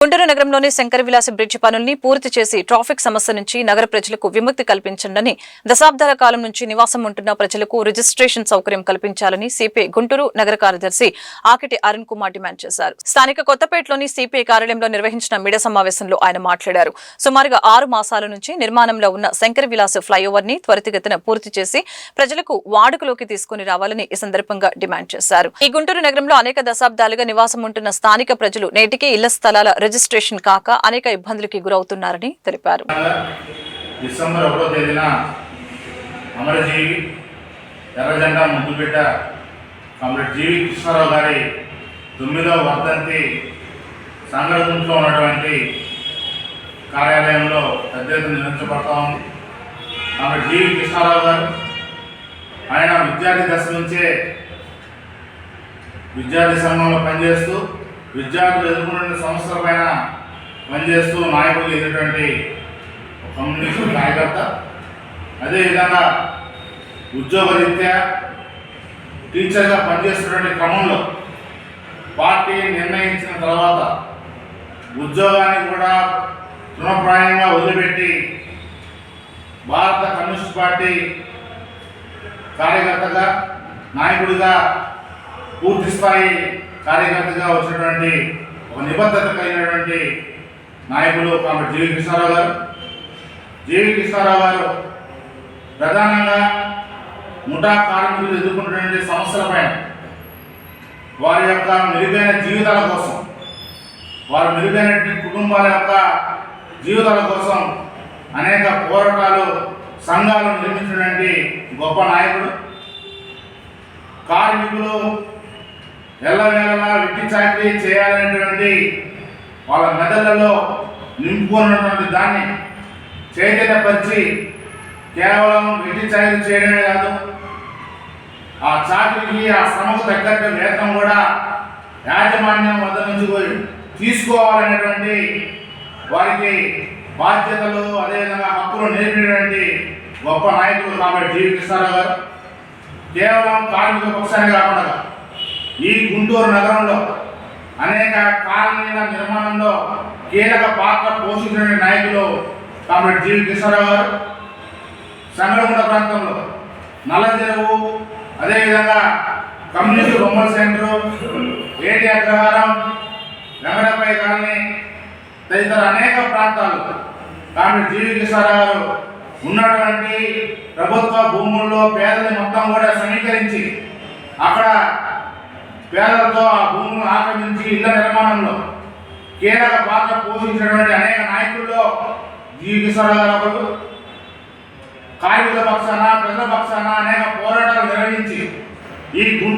గుంటూరు నగరంలోని శంకర విలాస బ్రిడ్జి పనుల్ని పూర్తి చేసి ట్రాఫిక్ సమస్య నుంచి నగర ప్రజలకు విముక్తి కల్పించండి. దశాబ్దాల కాలం నుంచి నివాసం ఉంటున్న ప్రజలకు రిజిస్ట్రేషన్ సౌకర్యం కల్పించాలని సిపిఐ గుంటూరు నగర కార్యదర్శి ఆకిటి అరుణ్ కుమార్ డిమాండ్ చేశారు. స్థానిక కొత్తపేటలోని సిపిఐ కార్యాలయంలో నిర్వహించిన మీడియా సమావేశంలో ఆయన మాట్లాడారు. సుమారుగా 6 మాసాల నుంచి నిర్మాణంలో ఉన్న శంకర విలాస ఫ్లైఓవర్ ని త్వరితగతిన పూర్తి చేసి ప్రజలకు వాడుకలోకి తీసుకుని రావాలని ఈ సందర్భంగా డిమాండ్ చేశారు. ఈ గుంటూరు నగరంలో అనేక దశాబ్దాలుగా నివాసం ఉంటున్న స్థానిక ప్రజలు నేటికి ఇళ్ల స్థలాల రిజిస్ట్రేషన్ కాక అనేక ఇబ్బందులకు గురవుతున్నారని తెలిపారు. డిసెంబర్ 1వ తేదీన అమరజీవి ఎర్రజెండా ముద్దుబిడ్డ కామ్రేడ్ జీవి కృష్ణారావు గారి 9వ వర్ధంతి సంఘటనలో ఉన్నటువంటి కార్యాలయంలో పెద్ద ఎత్తున నిర్వహించబడతా ఉంది. కామ్రేడ్ జీవి కృష్ణారావు గారు ఆయన విద్యార్థి దశ నుంచే విద్యార్థి సంఘంలో పనిచేస్తూ విద్యార్థులు ఎదుర్కొన్న సమస్యల పైన పనిచేస్తూ నాయకులు ఎదుటువంటి కమ్యూనిస్ట్ కార్యకర్త. అదేవిధంగా ఉద్యోగరీత్యా టీచర్గా పనిచేస్తున్నటువంటి క్రమంలో పార్టీ నిర్ణయించిన తర్వాత ఉద్యోగాన్ని కూడా తృణప్రాయంగా వదిలిపెట్టి భారత కమ్యూనిస్ట్ పార్టీ కార్యకర్తగా నాయకుడిగా పూర్తి స్థాయి కార్యకర్తగా వచ్చినటువంటి ఒక నిబద్ధత కలిగినటువంటి నాయకులు కామ్రేడ్ జీవి కృష్ణారావు గారు. జీవి కృష్ణారావు గారు ప్రధానంగా ముఠా కార్మికులు ఎదుర్కొన్నటువంటి సమస్యలపైన వారి యొక్క మెరుగైన జీవితాల కోసం వారి మెరుగైనటువంటి కుటుంబాల యొక్క జీవితాల కోసం అనేక పోరాటాలు సంఘాలు నిర్మించినటువంటి గొప్ప నాయకుడు. కార్మికులు ఎల్లవేళలా వెట్టి చాకరీ చేయాలనేటువంటి వాళ్ళ మెదళ్లలో నింపుకున్నటువంటి దాన్ని చైతన్యపరిచి కేవలం వెట్టి చాకరీ చేయడమే కాదు, ఆ చాకరీకి ఆ శ్రమకు తగ్గట్టు వేతనం కూడా యాజమాన్యం వద్ద నుంచి తీసుకోవాలనేటువంటి వారికి బాధ్యతలు అదేవిధంగా హక్కులు నేర్పినటువంటి గొప్ప నాయకులు కామ్రేడ్ జీవి కృష్ణారావు గారు. కేవలం కార్మిక పక్షాన్ని కాకుండా ఈ గుంటూరు నగరంలో అనేక కాలనీల నిర్మాణంలో కీలక పాత్ర పోషించిన నాయకులు కామ్రేడ్ జీవి కృష్ణారావు గారు. సంగళగుంట ప్రాంతంలో నల్లచెరువు, అదేవిధంగా కమ్యూనిస్ట్ బొమ్మల సెంటరు, ఏటి అగ్రహారం, వెంకటపై కాలనీ తదితర అనేక ప్రాంతాలు కామ్రేడ్ జీవి కృష్ణారావు గారు ఉన్నటువంటి ప్రభుత్వ భూముల్లో పేదలు మొత్తం కూడా సమీకరించి అక్కడ పేదలతో ఆ భూములను ఆక్రమించి ఇళ్ల నిర్మాణంలో కీలక పాత్ర పోషించినటువంటి అనేక నాయకుల్లో జీవి కృష్ణారావు గారు ఒకరు. కార్మికుల పక్షాన ప్రజల పక్షాన అనేక పోరాటాలు నిర్వహించి ఈ